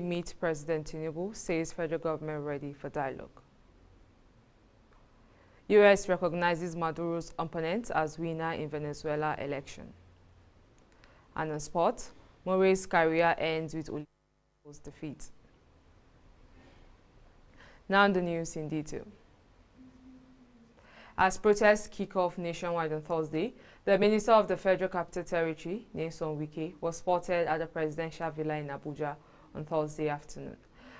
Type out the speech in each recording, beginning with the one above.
Meet President Tinubu, says federal government ready for dialogue. U.S. recognizes Maduro's opponent as winner in Venezuela election. And on sport, Murray's career ends with Oliver's defeat. Now the news in detail. As protests kick off nationwide on Thursday, the Minister of the Federal Capital Territory, Nyesom Wike, was spotted at the presidential villa in Abuja on Thursday afternoon.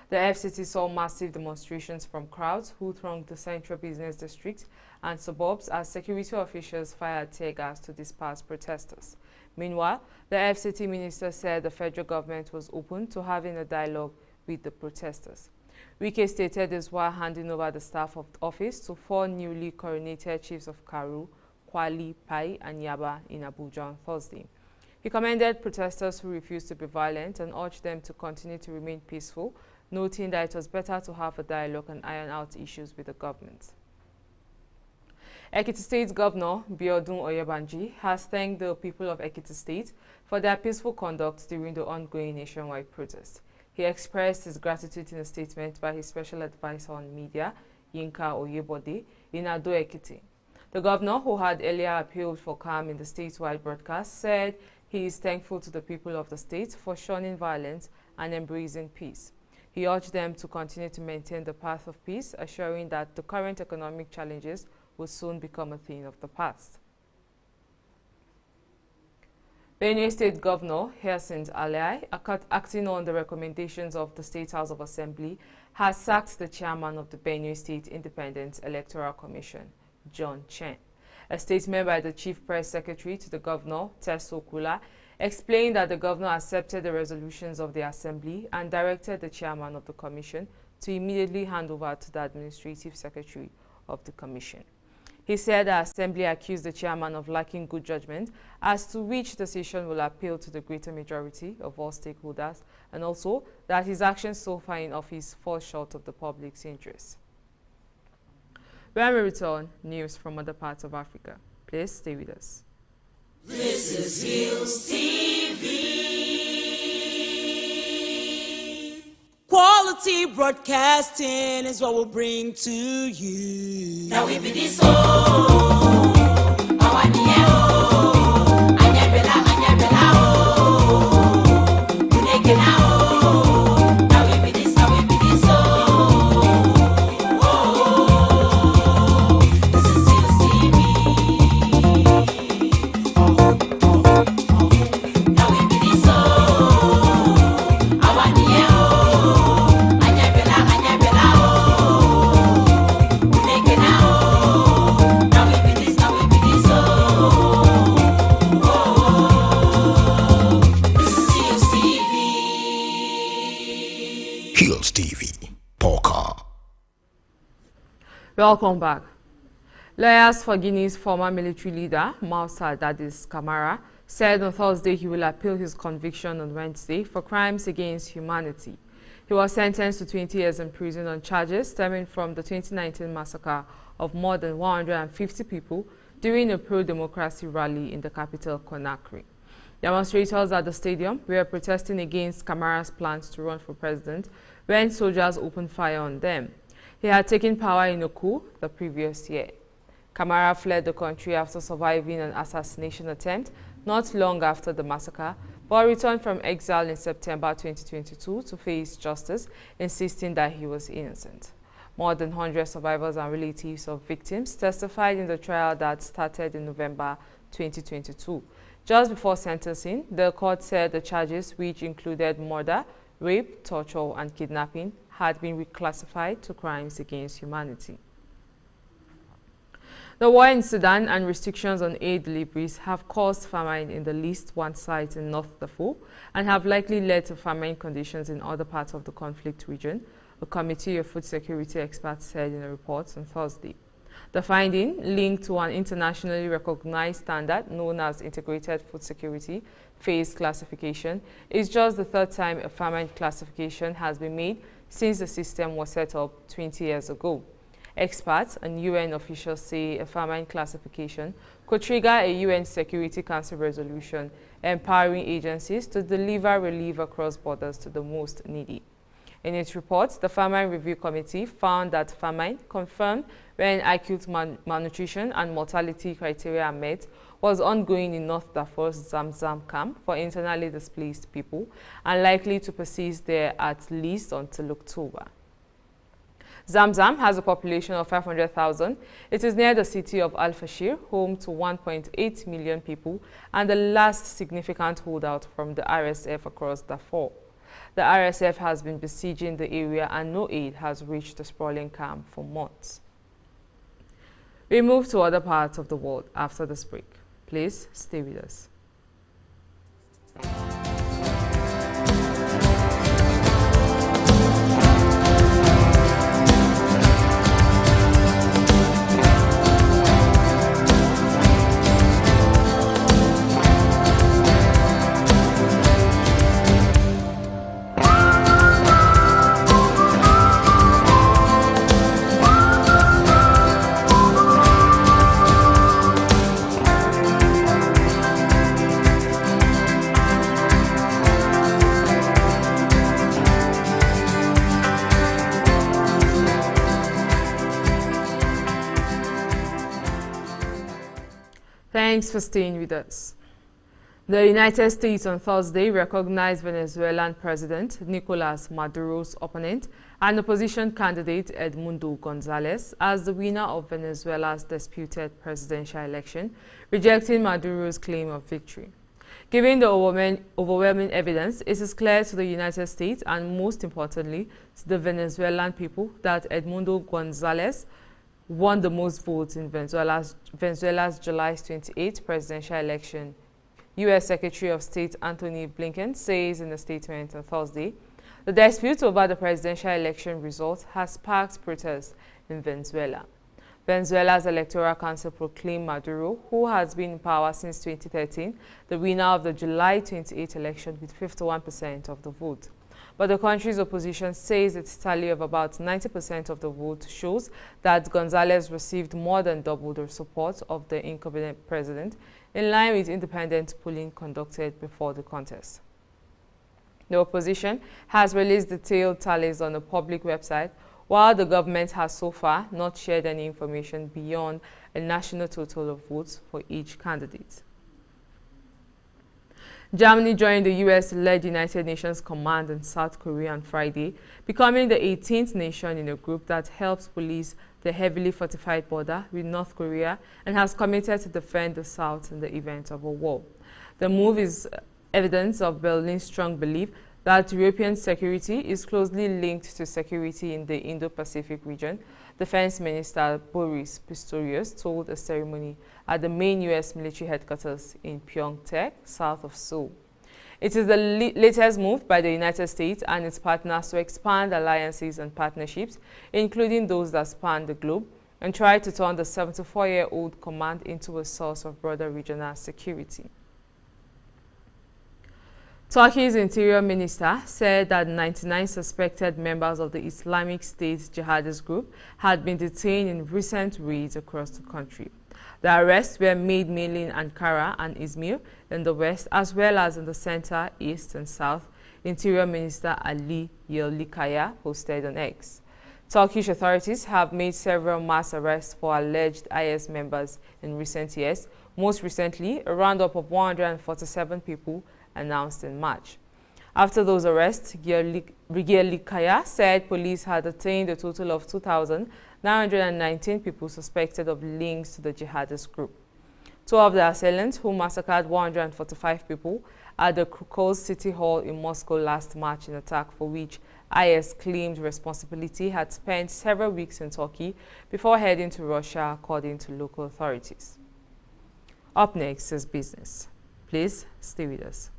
The FCT saw massive demonstrations from crowds who thronged the central business district and suburbs as security officials fired tear gas to disperse protesters. Meanwhile, the FCT minister said the federal government was open to having a dialogue with the protesters. Wike stated this while handing over the staff of the office to 4 newly coronated chiefs of Karu, Kwali, Pai, and Yaba in Abuja on Thursday. He commended protesters who refused to be violent and urged them to continue to remain peaceful, noting that it was better to have a dialogue and iron out issues with the government. Ekiti State Governor Biodun Oyebanji has thanked the people of Ekiti State for their peaceful conduct during the ongoing nationwide protest. He expressed his gratitude in a statement by his special advisor on media, Yinka Oyebode, in Ado Ekiti. The governor, who had earlier appealed for calm in the statewide broadcast, said he is thankful to the people of the state for shunning violence and embracing peace. He urged them to continue to maintain the path of peace, assuring that the current economic challenges will soon become a thing of the past. Benue State Governor Hyacinth Alai, acting on the recommendations of the State House of Assembly, has sacked the chairman of the Benue State Independent Electoral Commission, John Chen. A statement by the Chief Press Secretary to the Governor, Teso Kula, explained that the Governor accepted the resolutions of the Assembly and directed the chairman of the Commission to immediately hand over to the Administrative Secretary of the Commission. He said the Assembly accused the chairman of lacking good judgment as to which decision will appeal to the greater majority of all stakeholders, and also that his actions so far in office fall short of the public's interest. When we return, news from other parts of Africa. Please stay with us. This is Hillstv. Quality broadcasting is what we'll bring to you. Now we be this Hillstv, Polka. Welcome back. Lawyers for Guinea's former military leader, Moussa Dadis Camara, said on Thursday he will appeal his conviction on Wednesday for crimes against humanity. He was sentenced to 20 years in prison on charges stemming from the 2019 massacre of more than 150 people during a pro-democracy rally in the capital, Conakry. Demonstrators at the stadium were protesting against Camara's plans to run for president when soldiers opened fire on them. He had taken power in a coup the previous year. Camara fled the country after surviving an assassination attempt not long after the massacre, but returned from exile in September 2022 to face justice, insisting that he was innocent. More than 100 survivors and relatives of victims testified in the trial that started in November 2022. Just before sentencing, the court said the charges, which included murder, rape, torture, and kidnapping, had been reclassified to crimes against humanity. The war in Sudan and restrictions on aid deliveries have caused famine in the least one site in North Darfur and have likely led to famine conditions in other parts of the conflict region, a committee of food security experts said in a report on Thursday. The finding, linked to an internationally recognized standard known as Integrated Food Security Phase Classification, is just the third time a famine classification has been made since the system was set up 20 years ago. Experts and UN officials say a famine classification could trigger a UN Security Council resolution empowering agencies to deliver relief across borders to the most needy. In its report, the Famine Review Committee found that famine, confirmed when acute malnutrition and mortality criteria are met, was ongoing in North Darfur's Zamzam camp for internally displaced people and likely to persist there at least until October. Zamzam has a population of 500,000. It is near the city of Al-Fashir, home to 1.8 million people and the last significant holdout from the RSF across Darfur. The RSF has been besieging the area and no aid has reached the sprawling camp for months. We move to other parts of the world after this break. Please stay with us. Thanks for staying with us. The United States on Thursday recognized Venezuelan President Nicolas Maduro's opponent and opposition candidate Edmundo Gonzalez as the winner of Venezuela's disputed presidential election, rejecting Maduro's claim of victory. Given the overwhelming evidence, it is clear to the United States and most importantly to the Venezuelan people that Edmundo Gonzalez won the most votes in Venezuela's July 28 presidential election. U.S. Secretary of State Antony Blinken says in a statement on Thursday, the dispute over the presidential election results has sparked protests in Venezuela. Venezuela's Electoral Council proclaimed Maduro, who has been in power since 2013, the winner of the July 28 election with 51% of the vote. But the country's opposition says its tally of about 90% of the vote shows that Gonzalez received more than double the support of the incumbent president, in line with independent polling conducted before the contest. The opposition has released detailed tallies on a public website, while the government has so far not shared any information beyond a national total of votes for each candidate. Germany joined the U.S.-led United Nations Command in South Korea on Friday, becoming the 18th nation in a group that helps police the heavily fortified border with North Korea and has committed to defend the South in the event of a war. The move is evidence of Berlin's strong belief that European security is closely linked to security in the Indo-Pacific region, Defense Minister Boris Pistorius told a ceremony at the main U.S. military headquarters in Pyeongtaek, south of Seoul. It is the latest move by the United States and its partners to expand alliances and partnerships, including those that span the globe, and try to turn the 74-year-old command into a source of broader regional security. Turkey's interior minister said that 99 suspected members of the Islamic State jihadist group had been detained in recent raids across the country. The arrests were made mainly in Ankara and Izmir in the west, as well as in the center, east, and south, Interior Minister Ali Yerlikaya posted on X. Turkish authorities have made several mass arrests for alleged IS members in recent years, most recently a roundup of 147 people announced in March. After those arrests, Yerlikaya said police had detained a total of 2,919 people suspected of links to the jihadist group. Two of the assailants, who massacred 145 people at the Krukos City Hall in Moscow last March, an attack for which IS claimed responsibility, had spent several weeks in Turkey before heading to Russia, according to local authorities. Up next is business. Please stay with us.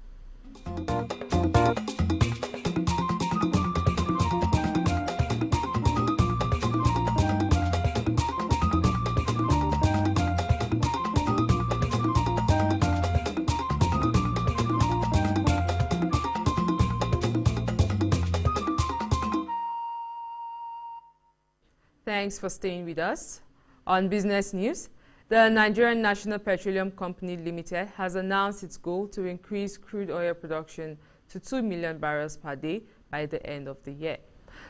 Thanks for staying with us. On business news, the Nigerian National Petroleum Company Limited has announced its goal to increase crude oil production to 2 million barrels per day by the end of the year.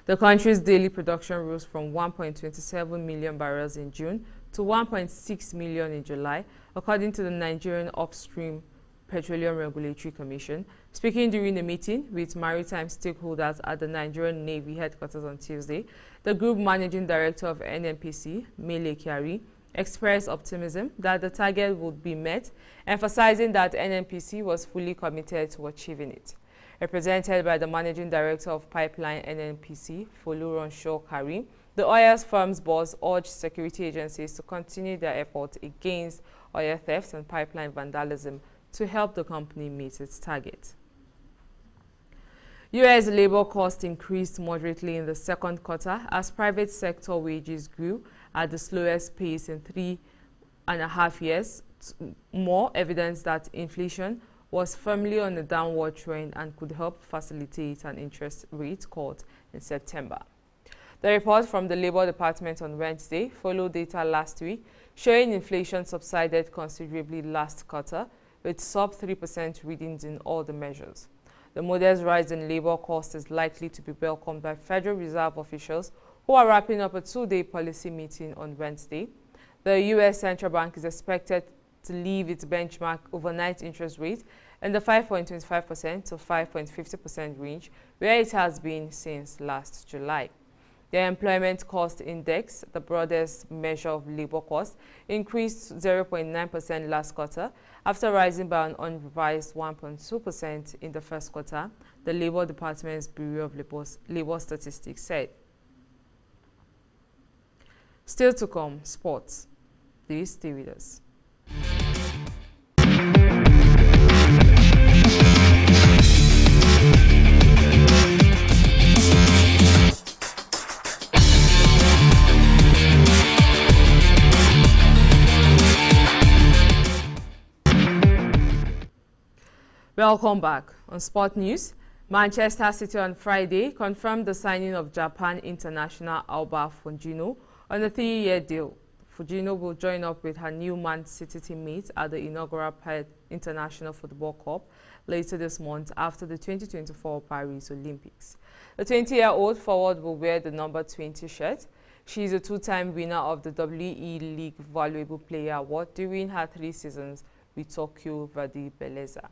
The country's daily production rose from 1.27 million barrels in June to 1.6 million in July, according to the Nigerian Upstream Petroleum Regulatory Commission. Speaking during a meeting with maritime stakeholders at the Nigerian Navy headquarters on Tuesday, the Group Managing Director of NNPC, Mele Kyari, expressed optimism that the target would be met, emphasizing that NNPC was fully committed to achieving it. Represented by the Managing Director of Pipeline NNPC, Foluronsho Karim, the oil firm's boss urged security agencies to continue their efforts against oil theft and pipeline vandalism to help the company meet its target. U.S. labor costs increased moderately in the second quarter as private sector wages grew at the slowest pace in 3.5 years, more evidence that inflation was firmly on a downward trend and could help facilitate an interest rate cut in September. The report from the Labor Department on Wednesday followed data last week showing inflation subsided considerably last quarter, with sub-3% readings in all the measures. The modest rise in labor costs is likely to be welcomed by Federal Reserve officials who are wrapping up a two-day policy meeting on Wednesday. The U.S. Central Bank is expected to leave its benchmark overnight interest rate in the 5.25% to 5.50% range, where it has been since last July. The Employment Cost Index, the broadest measure of labor cost, increased 0.9% last quarter after rising by an unrevised 1.2% in the first quarter, the Labor Department's Bureau of Labor Statistics said. Still to come, sports. Please stay with us. Welcome back. On sport news, Manchester City on Friday confirmed the signing of Japan international Alba Fujino on a 3-year deal. Fujino will join up with her new Man City teammates at the inaugural International Football Cup later this month after the 2024 Paris Olympics. The 20-year-old forward will wear the number 20 shirt. She is a two-time winner of the WE League Valuable Player Award during her 3 seasons with Tokyo Verdy Belleza.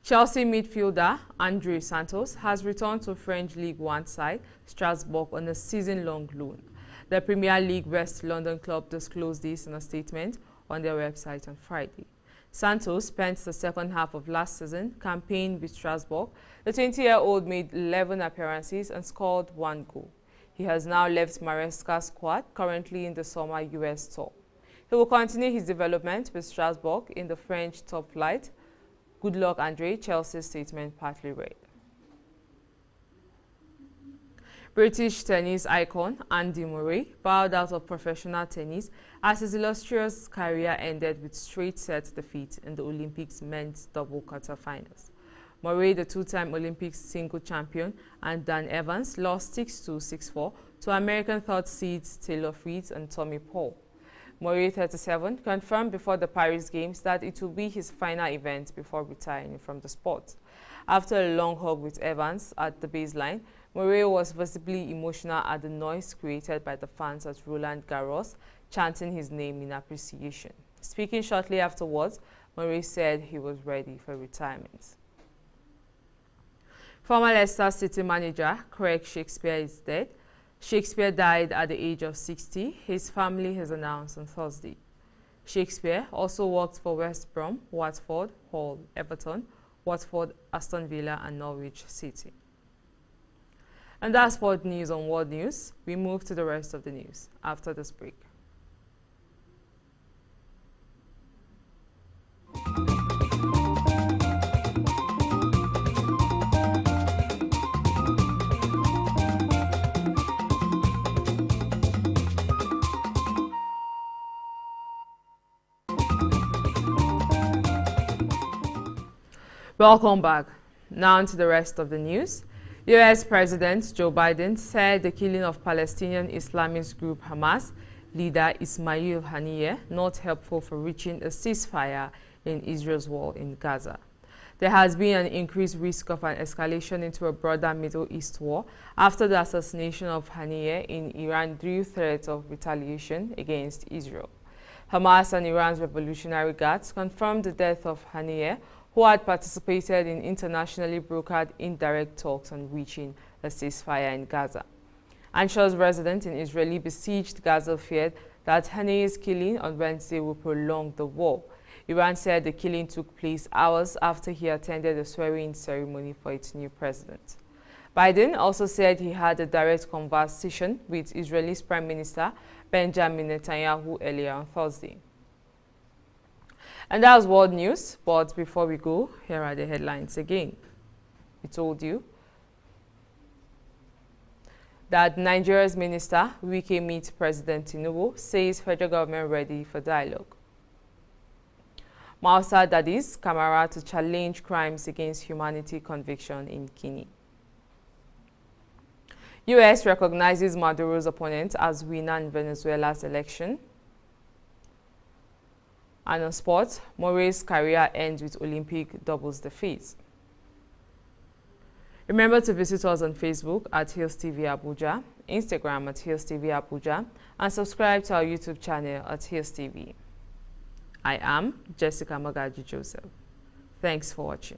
Chelsea midfielder Andre Santos has returned to French League One side Strasbourg on a season-long loan. The Premier League West London club disclosed this in a statement on their website on Friday. Santos spent the second half of last season campaigning with Strasbourg. The 20-year-old made 11 appearances and scored 1 goal. He has now left Maresca's squad, currently in the summer US tour. He will continue his development with Strasbourg in the French top flight. Good luck, Andre, Chelsea's statement partly read. British tennis icon Andy Murray bowed out of professional tennis as his illustrious career ended with straight-set defeat in the Olympics men's double quarterfinals. Murray, the two-time Olympic single champion, and Dan Evans lost 6-2, 6-4 to American third seeds Taylor Fritz and Tommy Paul. Murray, 37, confirmed before the Paris Games that it will be his final event before retiring from the sport. After a long hug with Evans at the baseline, Murray was visibly emotional at the noise created by the fans at Roland Garros, chanting his name in appreciation. Speaking shortly afterwards, Murray said he was ready for retirement. Former Leicester City manager Craig Shakespeare is dead. Shakespeare died at the age of 60, his family has announced on Thursday. Shakespeare also worked for West Brom, Watford, Hull, Everton, Watford, Aston Villa and Norwich City. And that's sport news on World News. We move to the rest of the news after this break. Welcome back. Now to the rest of the news. U.S. President Joe Biden said the killing of Palestinian Islamist group Hamas leader Ismail Haniyeh not helpful for reaching a ceasefire in Israel's war in Gaza. There has been an increased risk of an escalation into a broader Middle East war after the assassination of Haniyeh in Iran drew threats of retaliation against Israel. Hamas and Iran's Revolutionary Guards confirmed the death of Haniyeh, who had participated in internationally brokered indirect talks on reaching a ceasefire in Gaza. Anxious residents in Israeli besieged Gaza feared that Haniyeh's killing on Wednesday will prolong the war. Iran said the killing took place hours after he attended a swearing-in ceremony for its new president. Biden also said he had a direct conversation with Israel's Prime Minister Benjamin Netanyahu earlier on Thursday. And that was world news, but before we go, here are the headlines again. We told you that Nigeria's minister, Wike meets President Tinubu, says federal government ready for dialogue. Mausa Dadis Camara to challenge crimes against humanity conviction in Guinea. U.S. recognizes Maduro's opponent as winner in Venezuela's election. And on sports, More's career ends with Olympic doubles defeat. Remember to visit us on Facebook at Hillstv Abuja, Instagram at Hillstv Abuja, and subscribe to our YouTube channel at Hillstv. I am Jessica Magaji Joseph. Thanks for watching.